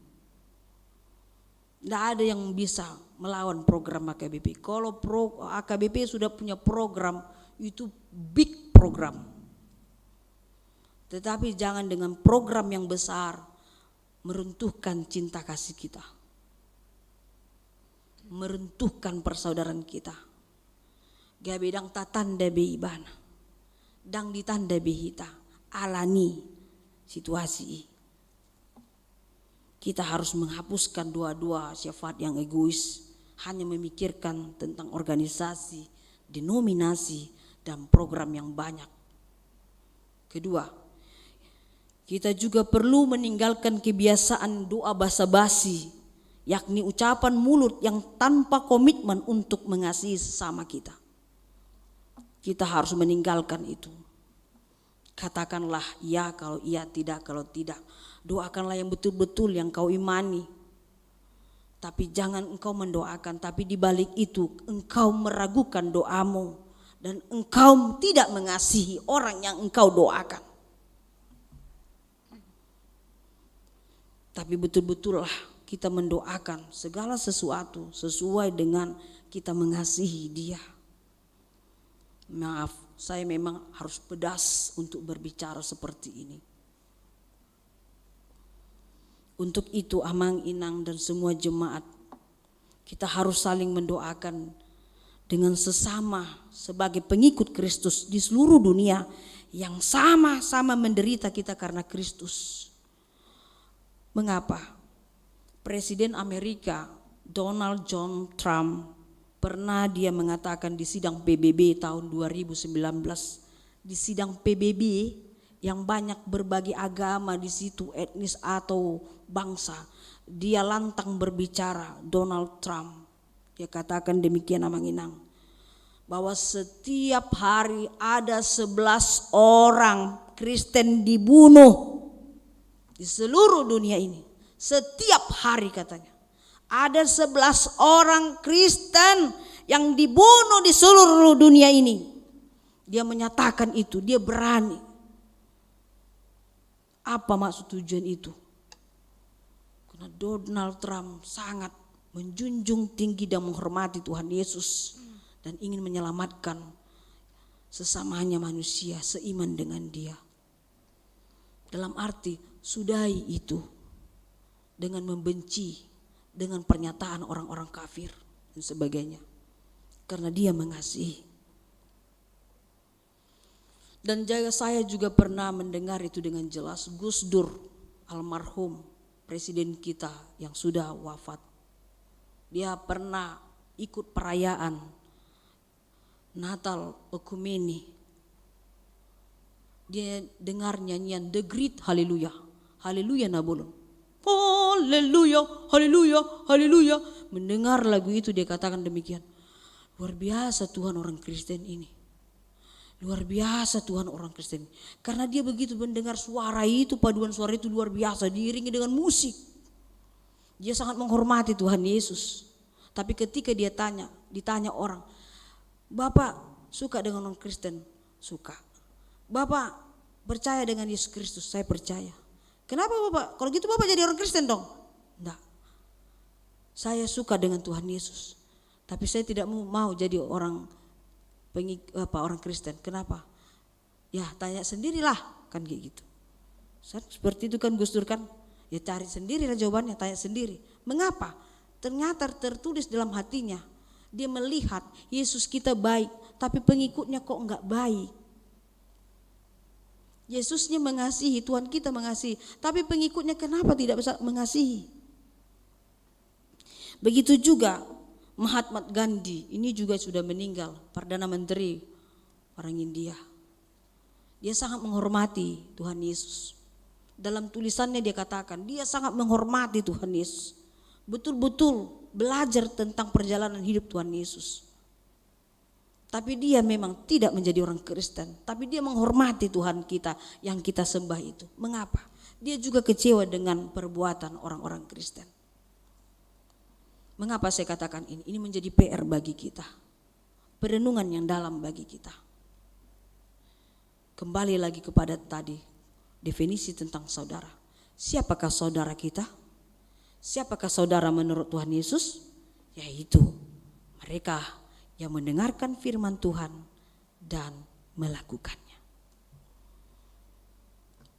Speaker 3: Tidak ada yang bisa melawan program AKBP. Kalau AKBP sudah punya program, itu big program. Tetapi jangan dengan program yang besar meruntuhkan cinta kasih kita, meruntuhkan persaudaraan kita. Gabe dang tatanda be ibana, dang ditanda be hita, alani situasi. Kita harus menghapuskan dua-dua sifat yang egois, hanya memikirkan tentang organisasi, denominasi, dan program yang banyak. Kedua, kita juga perlu meninggalkan kebiasaan doa basa-basi, yakni ucapan mulut yang tanpa komitmen untuk mengasihi sesama kita. Kita harus meninggalkan itu. Katakanlah ya kalau iya, tidak kalau tidak. Doakanlah yang betul-betul yang kau imani. Tapi jangan engkau mendoakan, tapi di balik itu engkau meragukan doamu dan engkau tidak mengasihi orang yang engkau doakan. Tapi betul-betullah kita mendoakan segala sesuatu sesuai dengan kita mengasihi dia. Maaf, saya memang harus pedas untuk berbicara seperti ini. Untuk itu Amang Inang dan semua jemaat, kita harus saling mendoakan dengan sesama sebagai pengikut Kristus di seluruh dunia yang sama-sama menderita kita karena Kristus. Mengapa? Presiden Amerika Donald John Trump pernah dia mengatakan di sidang PBB tahun 2019, di sidang PBB yang banyak berbagai agama di situ, etnis atau bangsa, dia lantang berbicara, Donald Trump, dia katakan demikian Amang Inang, bahwa setiap hari ada 11 orang Kristen dibunuh di seluruh dunia ini. Setiap hari katanya ada 11 orang Kristen yang dibunuh di seluruh dunia ini. Dia menyatakan itu, dia berani. Apa maksud tujuan itu? Karena Donald Trump sangat menjunjung tinggi dan menghormati Tuhan Yesus dan ingin menyelamatkan sesamanya manusia seiman dengan dia. Dalam arti sudahi itu dengan membenci, dengan pernyataan orang-orang kafir dan sebagainya, karena dia mengasihi. Dan saya juga pernah mendengar itu dengan jelas. Gus Dur, almarhum presiden kita yang sudah wafat, dia pernah ikut perayaan Natal Ekumeni. Dia dengar nyanyian The Great Hallelujah, Haleluya Nabolon, haleluya, haleluya, haleluya. Mendengar lagu itu dia katakan demikian. Luar biasa Tuhan orang Kristen ini. Luar biasa Tuhan orang Kristen. Karena dia begitu mendengar suara itu, paduan suara itu luar biasa, diiringi dengan musik. Dia sangat menghormati Tuhan Yesus. Tapi ketika dia ditanya orang, Bapak suka dengan orang Kristen? Suka. Bapak percaya dengan Yesus Kristus? Saya percaya. Kenapa Bapak? Kalau gitu Bapak jadi orang Kristen dong? Enggak. Saya suka dengan Tuhan Yesus. Tapi saya tidak mau jadi orang Kristen. Kenapa? Ya tanya sendirilah, kan kayak gitu. Seperti itu kan Gus Dur kan. Ya cari sendiri lah jawabannya, tanya sendiri. Mengapa? Ternyata tertulis dalam hatinya. Dia melihat Yesus kita baik, tapi pengikutnya kok enggak baik. Yesusnya mengasihi, Tuhan kita mengasihi, tapi pengikutnya kenapa tidak bisa mengasihi? Begitu juga Mahatma Gandhi, ini juga sudah meninggal, Perdana Menteri orang India. Dia sangat menghormati Tuhan Yesus. Dalam tulisannya dia katakan, dia sangat menghormati Tuhan Yesus. Betul-betul belajar tentang perjalanan hidup Tuhan Yesus. Tapi dia memang tidak menjadi orang Kristen, tapi dia menghormati Tuhan kita yang kita sembah itu. Mengapa? Dia juga kecewa dengan perbuatan orang-orang Kristen. Mengapa saya katakan ini? Ini menjadi PR bagi kita. Perenungan yang dalam bagi kita. Kembali lagi kepada tadi, definisi tentang saudara. Siapakah saudara kita? Siapakah saudara menurut Tuhan Yesus? Yaitu mereka yang mendengarkan firman Tuhan dan melakukannya.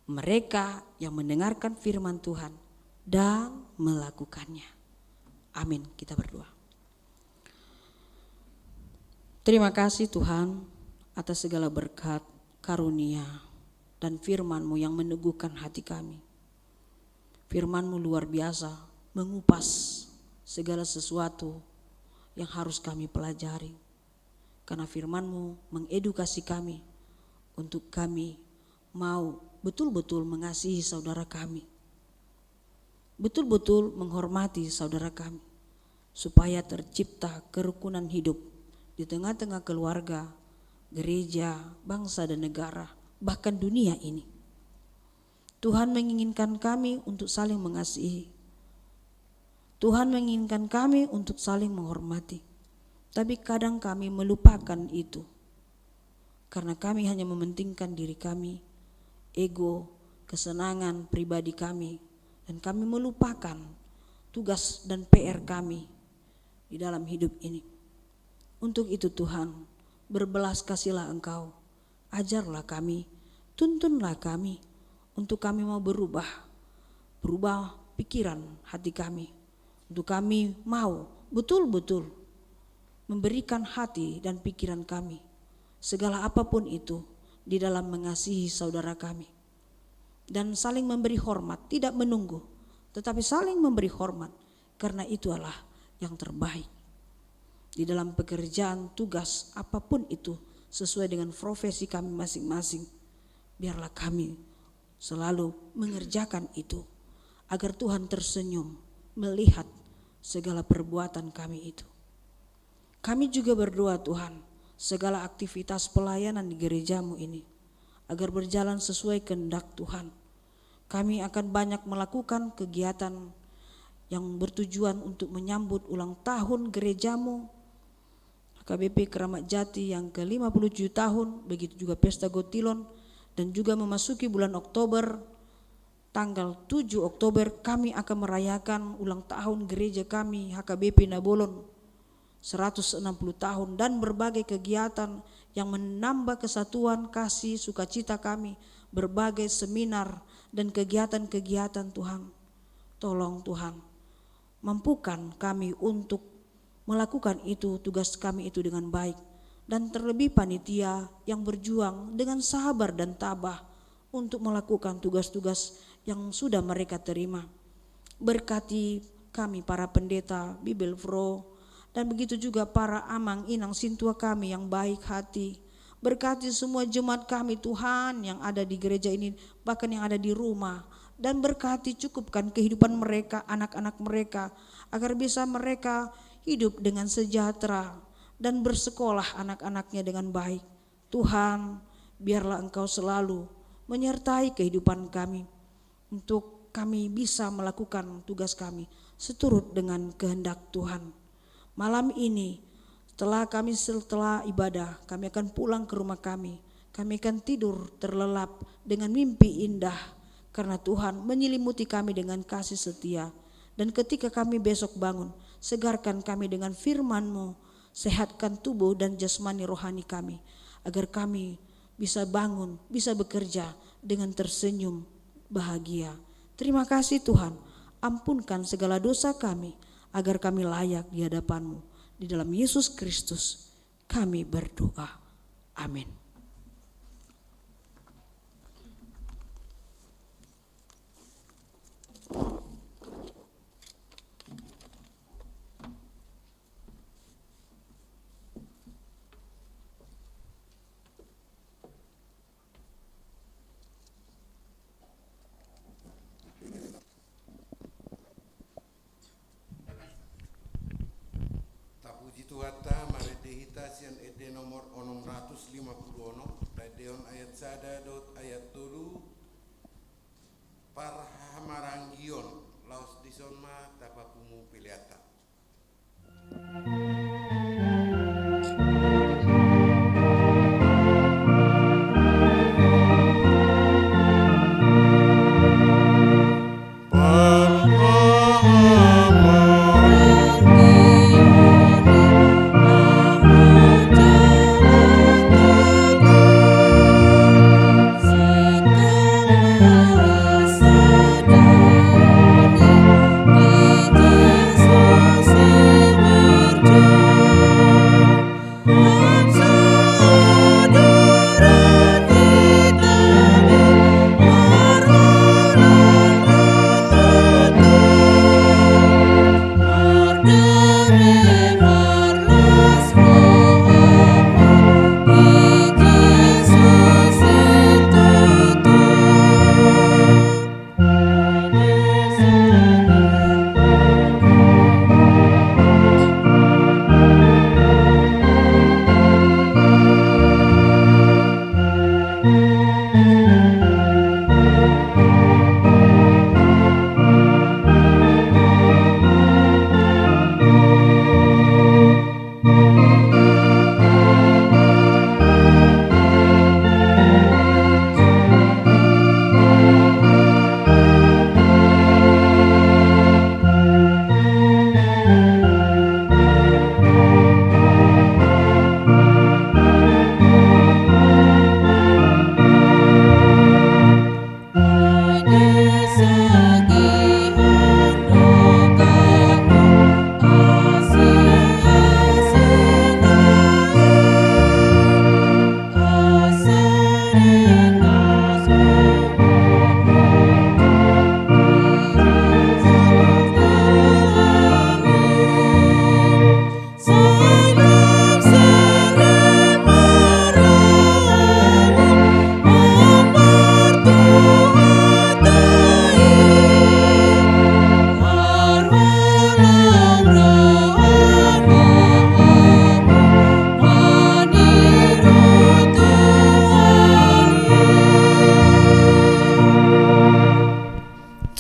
Speaker 3: Mereka yang mendengarkan firman Tuhan dan melakukannya. Amin, kita berdoa. Terima kasih Tuhan atas segala berkat, karunia, dan firman-Mu yang meneguhkan hati kami. Firman-Mu luar biasa, mengupas segala sesuatu yang harus kami pelajari. Karena firman-Mu mengedukasi kami untuk kami mau betul-betul mengasihi saudara kami. Betul-betul menghormati saudara kami, supaya tercipta kerukunan hidup di tengah-tengah keluarga, gereja, bangsa dan negara, bahkan dunia ini. Tuhan menginginkan kami untuk saling mengasihi. Tuhan menginginkan kami untuk saling menghormati. Tapi kadang kami melupakan itu, karena kami hanya mementingkan diri kami, ego, kesenangan pribadi kami, dan kami melupakan tugas dan PR kami di dalam hidup ini. Untuk itu Tuhan, berbelas kasihlah Engkau, ajarlah kami, tuntunlah kami, untuk kami mau berubah pikiran hati kami, untuk kami mau betul-betul memberikan hati dan pikiran kami, segala apapun itu, di dalam mengasihi saudara kami. Dan saling memberi hormat, tidak menunggu, tetapi saling memberi hormat, karena itu adalah yang terbaik. Di dalam pekerjaan, tugas, apapun itu, sesuai dengan profesi kami masing-masing, biarlah kami selalu mengerjakan itu, agar Tuhan tersenyum melihat segala perbuatan kami itu. Kami juga berdoa Tuhan, segala aktivitas pelayanan di gereja-Mu ini, agar berjalan sesuai kehendak Tuhan. Kami akan banyak melakukan kegiatan yang bertujuan untuk menyambut ulang tahun gereja-Mu, HKBP Keramat Jati yang ke-57 tahun, begitu juga Pesta Gotilon, dan juga memasuki bulan Oktober, tanggal 7 Oktober kami akan merayakan ulang tahun gereja kami HKBP Nabolon 160 tahun, dan berbagai kegiatan yang menambah kesatuan, kasih, sukacita kami, berbagai seminar dan kegiatan-kegiatan Tuhan. Tolong Tuhan, mampukan kami untuk melakukan itu, tugas kami itu dengan baik, dan terlebih panitia yang berjuang dengan sabar dan tabah untuk melakukan tugas-tugas yang sudah mereka terima. Berkati kami para pendeta, Bible Pro, dan begitu juga para amang inang sintua kami yang baik hati. Berkati semua jemaat kami Tuhan yang ada di gereja ini, bahkan yang ada di rumah. Dan berkati, cukupkan kehidupan mereka, anak-anak mereka, agar bisa mereka hidup dengan sejahtera dan bersekolah anak-anaknya dengan baik. Tuhan, biarlah Engkau selalu menyertai kehidupan kami, untuk kami bisa melakukan tugas kami seturut dengan kehendak Tuhan. Malam ini setelah ibadah, kami akan pulang ke rumah kami. Kami akan tidur terlelap dengan mimpi indah, karena Tuhan menyelimuti kami dengan kasih setia. Dan ketika kami besok bangun, segarkan kami dengan firman-Mu, sehatkan tubuh dan jasmani rohani kami, agar kami bisa bangun, bisa bekerja dengan tersenyum, bahagia. Terima kasih Tuhan, ampunkan segala dosa kami, agar kami layak di hadapan-Mu. Di dalam Yesus Kristus kami berdoa. Amin.
Speaker 1: Puji Tuhan, marete hita sian ede nomor 650 Radeon ayat sada dot ayat tulu parhamaranggion laos disonma tapapumu piliata.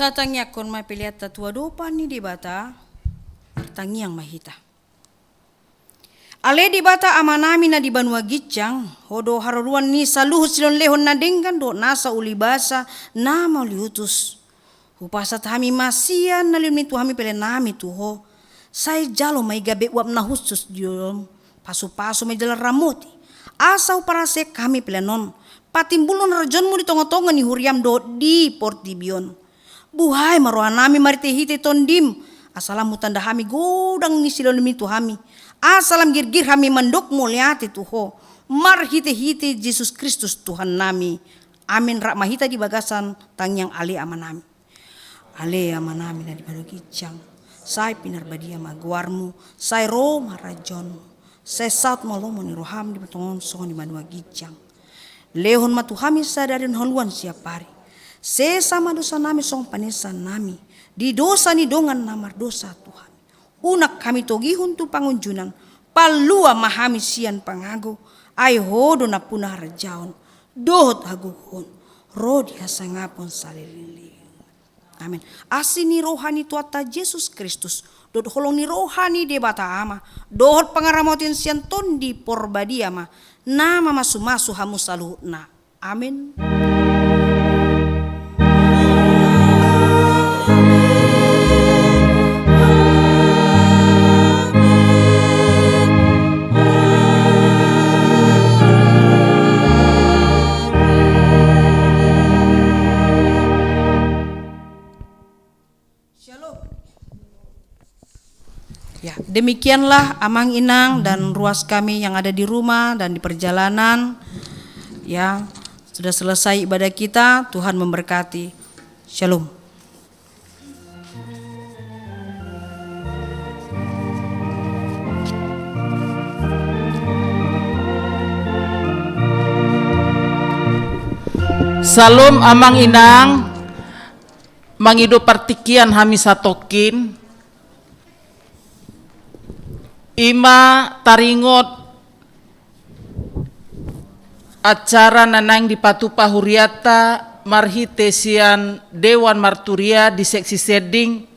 Speaker 3: Tatangnya kon mapiliat tatua dopa ni di bata, tangi yang mahita. Ale di bata amanami na di banua gicang, hodo haruruan ni saluh silon lehon na denggan do nasa ulibasa na mauliutus. Hupasa tahami masian na limni tuhami pele nami tuho. Sai jalo may gabi wap na husus diom, pasu-pasu may jalan ramuti. Asau parase kami pele non, patimbulon rajon mo di tonga-tonga ni huriam do di portibion. Buhay maroha nami maritehite tondim, asalam mutanda hami godang ni silon mi tuhami. Asalam girgir hami mandok muliati tuho. Marhite-hite Yesus Kristus Tuhan nami. Amin rak mahita di bagasan tangyang ale amanami. Ale amanami na di badogicang. Sai pinarbadia maguarmu, sai Roma rajonmu. Sai saut malomo ni roham di batongon songon di manua gicang. Lehon matuhami sadarin haluan siapari. Sesama dosa nami song panesan nami. Di dosa ni dongan namar dosa Tuhan. Unak kami togihun tu pangunjunan. Palua mahami sian pangago. Ay hodo na punah rajaon. Dohot haguhon. Rodi hasangapon salilili. Amin. Asini rohani tuata Yesus Kristus. Dot holong ni rohani de bata ama. Dohot pangaramotin sian tondi porbadia ma. Nama masu-masu hamu saluhna. Amin. Demikianlah Amang Inang dan ruas kami yang ada di rumah dan di perjalanan. Ya, sudah selesai ibadah kita, Tuhan memberkati. Shalom.
Speaker 4: Salam Amang Inang, mangido partikian hami satokin, ima taringot acara nanang di Patupa Huriata marhitesian Dewan Marturia di seksi Seding,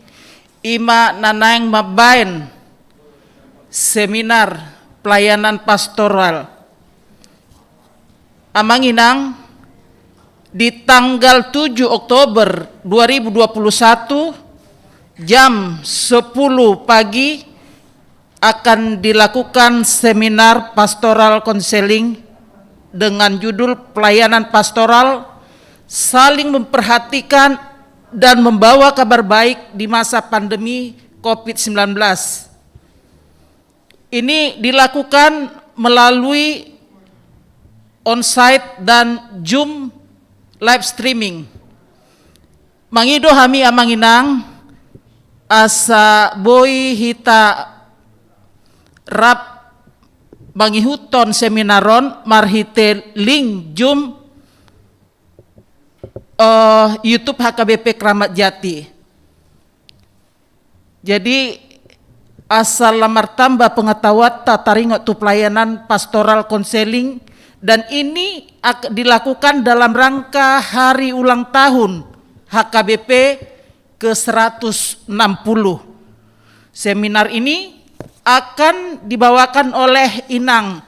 Speaker 4: ima nanang mabain seminar pelayanan pastoral. Amang Inang, di tanggal 7 Oktober 2021 jam 10 pagi akan dilakukan seminar pastoral konseling dengan judul pelayanan pastoral saling memperhatikan dan membawa kabar baik di masa pandemi COVID-19. Ini dilakukan melalui on-site dan Zoom live streaming. Mangido hami Amang Inang asa boy hita rap mangihuton seminaron marhite link Zoom YouTube HKBP Kramat Jati. Jadi asal lamar tambah pengetahuan tataringot tu pelayanan pastoral konseling, dan ini dilakukan dalam rangka hari ulang tahun HKBP ke-160. Seminar ini akan dibawakan oleh Inang,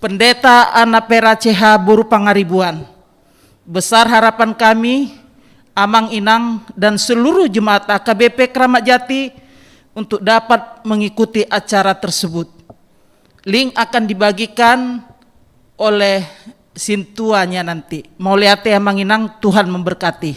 Speaker 4: Pendeta Anapera CH Buru Pangaribuan. Besar harapan kami, Amang Inang dan seluruh jemaat HKBP Kramat Jati untuk dapat mengikuti acara tersebut. Link akan dibagikan oleh sintuanya nanti. Mau lihat Amang Inang, Tuhan memberkati.